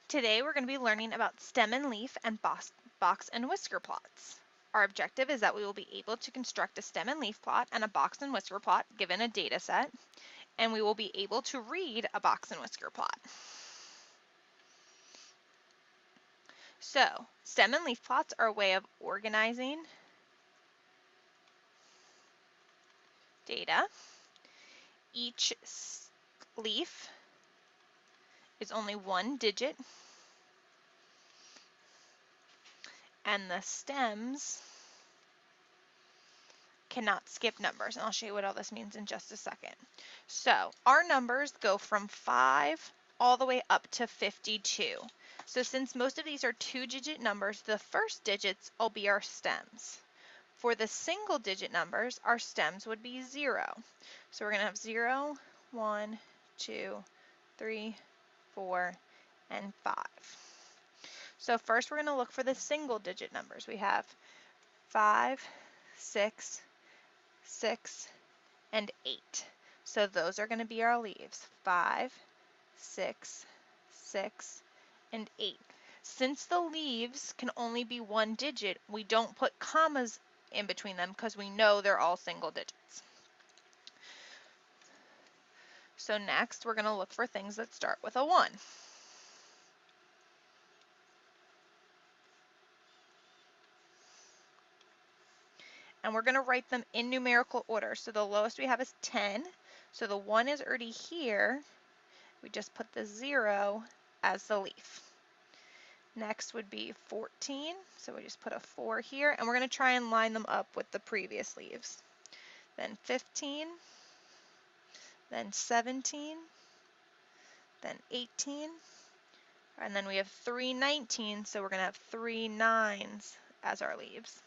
Today we're going to be learning about stem and leaf and box and whisker plots. Our objective is that we will be able to construct a stem and leaf plot and a box and whisker plot given a data set, and we will be able to read a box and whisker plot. So, stem and leaf plots are a way of organizing data. Each leaf is only one digit, and the stems cannot skip numbers, and I'll show you what all this means in just a second. So our numbers go from 5 all the way up to 52. So since most of these are two-digit numbers, the first digits will be our stems. For the single-digit numbers, our stems would be 0. So we're going to have 0, 1, 2, 3, 4, and 5. So first we're going to look for the single-digit numbers. We have 5, 6, 6, and 8. So those are going to be our leaves, 5, 6, 6, and 8. Since the leaves can only be one digit, we don't put commas in between them because we know they're all single digits. So next we're going to look for things that start with a 1. And we're going to write them in numerical order. So the lowest we have is 10. So the 1 is already here. We just put the 0 as the leaf. Next would be 14. So we just put a 4 here. And we're going to try and line them up with the previous leaves. Then 15. Then 17. Then 18. And then we have 3 19. So we're going to have 3 9s as our leaves.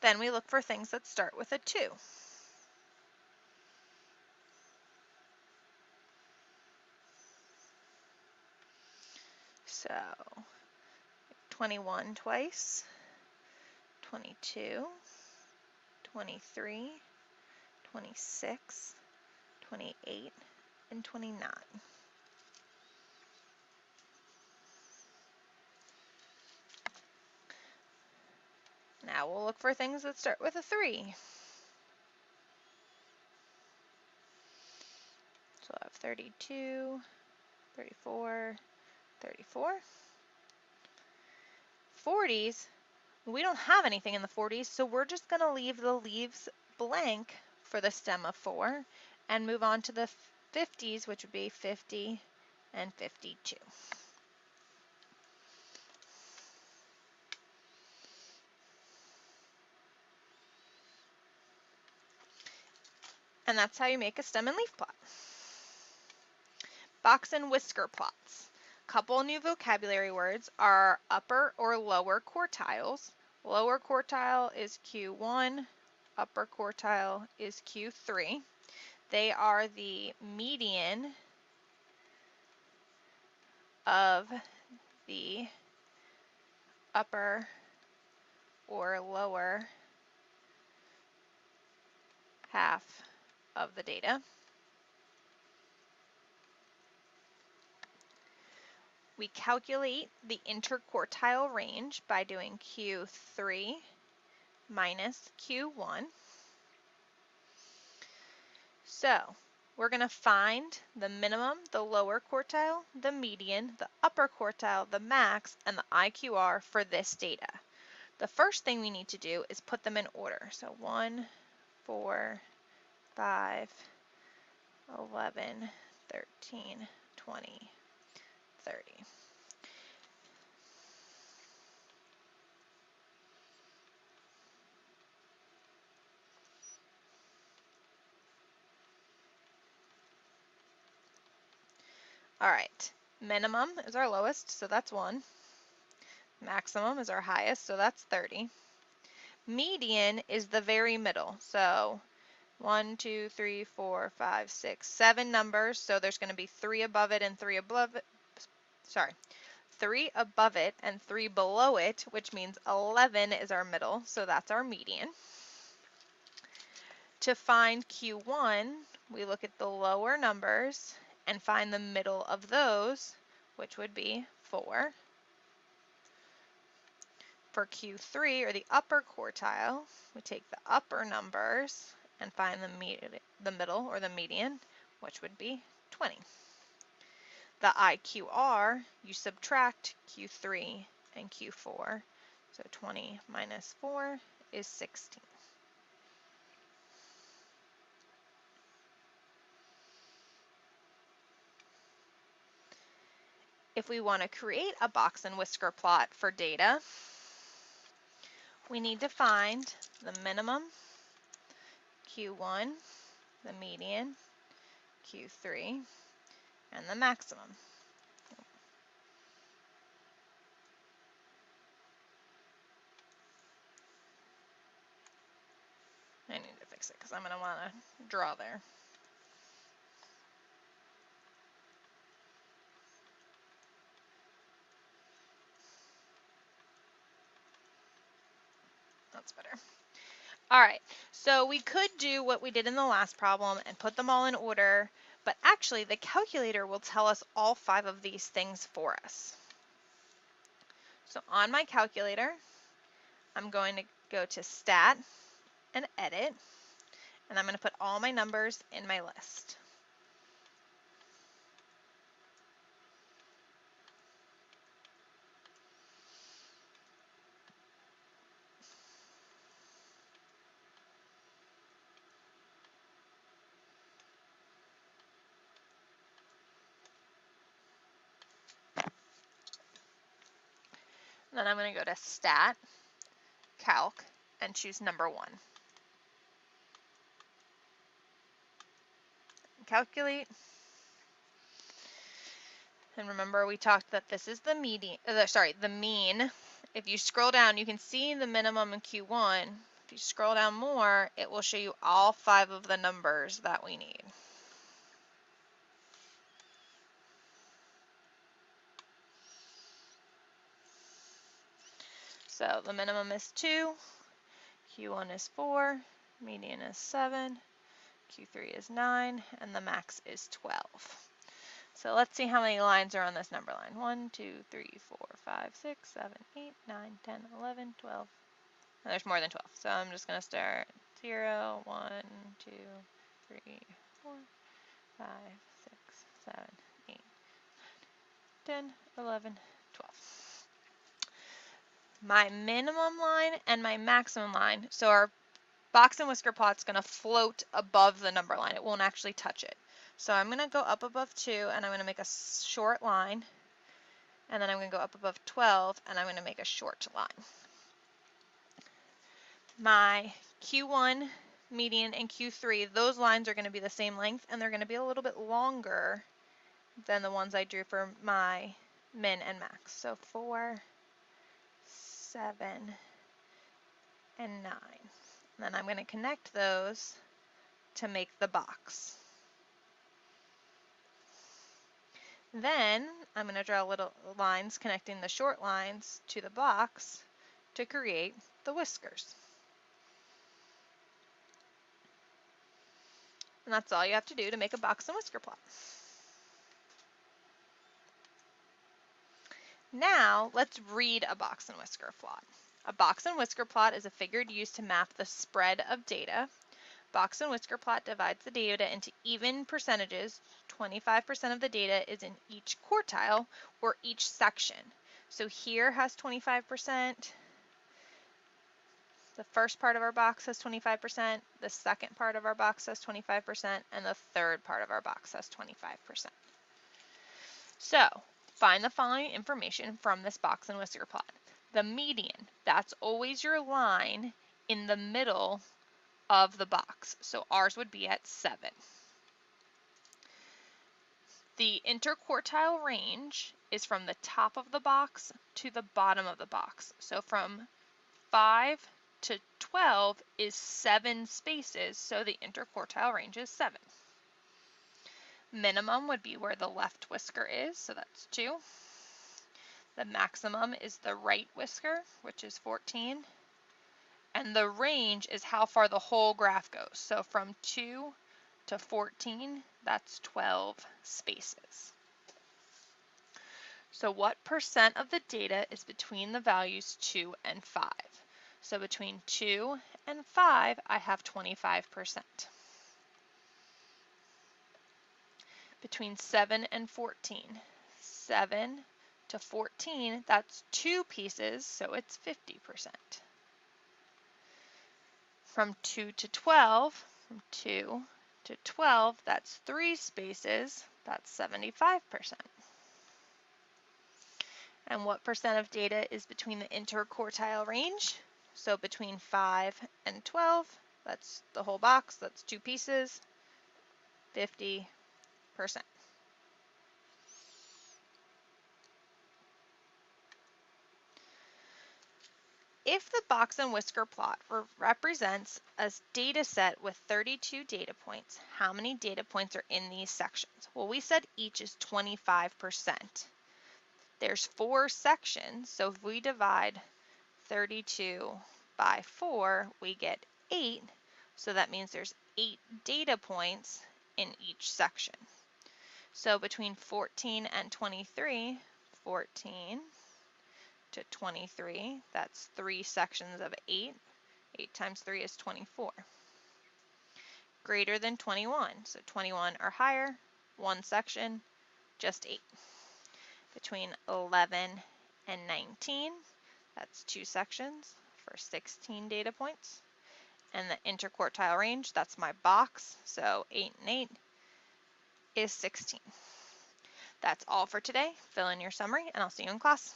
Then we look for things that start with a 2. So 21 twice, 22, 23, 26, 28, and 29. Now we'll look for things that start with a 3. So I'll have 32, 34, 34. 40s, we don't have anything in the 40s, so we're just going to leave the leaves blank for the stem of 4 and move on to the 50s, which would be 50 and 52. And that's how you make a stem and leaf plot. Box and whisker plots. Couple new vocabulary words are upper or lower quartiles. Lower quartile is Q1, upper quartile is Q3. They are the median of the upper or lower half of the data. We calculate the interquartile range by doing Q3 minus Q1. So we're going to find the minimum, the lower quartile, the median, the upper quartile, the max, and the IQR for this data. The first thing we need to do is put them in order. So 1, 4, 5, 11, 13, 20, 30. All right, minimum is our lowest, so that's 1. Maximum is our highest, so that's 30. Median is the very middle, so 1, 2, 3, 4, 5, 6, 7 numbers, so there's going to be 3 above it and 3 above it. Sorry, 3 above it and 3 below it, which means 11 is our middle, so that's our median. To find Q1, we look at the lower numbers and find the middle of those, which would be 4. For Q3, or the upper quartile, we take the upper numbers and find the middle, or the median, which would be 20. The IQR, you subtract Q3 and Q4, so 20 minus 4 is 16. If we want to create a box and whisker plot for data, we need to find the minimum, Q1, the median, Q3, and the maximum. I need to fix it because I'm going to want to draw there. That's better. All right, so we could do what we did in the last problem and put them all in order, but actually the calculator will tell us all 5 of these things for us. So on my calculator, I'm going to go to Stat and Edit, and I'm going to put all my numbers in my list. Then I'm going to go to Stat, Calc, and choose number 1. Calculate. And remember we talked that this is the the mean. If you scroll down, you can see the minimum in Q1. If you scroll down more, it will show you all 5 of the numbers that we need. So the minimum is 2, Q1 is 4, median is 7, Q3 is 9, and the max is 12. So let's see how many lines are on this number line. 1, 2, 3, 4, 5, 6, 7, 8, 9, 10, 11, 12. And there's more than 12. So I'm just going to start 0, 1, 2, 3, 4, 5, 6, 7, 8, 10, 11, 12. My minimum line and my maximum line. So our box and whisker plot's going to float above the number line. It won't actually touch it. So I'm going to go up above 2 and I'm going to make a short line. And then I'm going to go up above 12 and I'm going to make a short line. My Q1, median, and Q3, those lines are going to be the same length and they're going to be a little bit longer than the ones I drew for my min and max. So 4, 7, and 9. And then I'm going to connect those to make the box. Then I'm going to draw little lines connecting the short lines to the box to create the whiskers. And that's all you have to do to make a box and whisker plot. Now let's read a box and whisker plot. A box and whisker plot is a figure used to map the spread of data. Box and whisker plot divides the data into even percentages. 25% of the data is in each quartile or each section. So here has 25%. The first part of our box has 25%, the second part of our box has 25%, and the third part of our box has 25%. So, find the following information from this box and whisker plot. The median, that's always your line in the middle of the box. So ours would be at 7. The interquartile range is from the top of the box to the bottom of the box. So from 5 to 12 is 7 spaces, so the interquartile range is 7. Minimum would be where the left whisker is, so that's 2. The maximum is the right whisker, which is 14. And the range is how far the whole graph goes. So from 2 to 14, that's 12 spaces. So what percent of the data is between the values 2 and 5? So between 2 and 5, I have 25%. Between 7 and 14, 7 to 14, that's 2 pieces, so it's 50%. From 2 to 12, from 2 to 12, that's 3 spaces, that's 75%. And what percent of data is between the interquartile range? So between 5 and 12, that's the whole box, that's 2 pieces, 50%. If the box and whisker plot represents a data set with 32 data points, how many data points are in these sections? Well, we said each is 25%. There's 4 sections, so if we divide 32 by 4, we get 8. So that means there's 8 data points in each section. So between 14 and 23, 14 to 23, that's 3 sections of 8. 8 times 3 is 24. Greater than 21, so 21 or higher, 1 section, just 8. Between 11 and 19, that's 2 sections for 16 data points. And the interquartile range, that's my box, so 8 and 8 is 16. That's all for today. Fill in your summary, and I'll see you in class.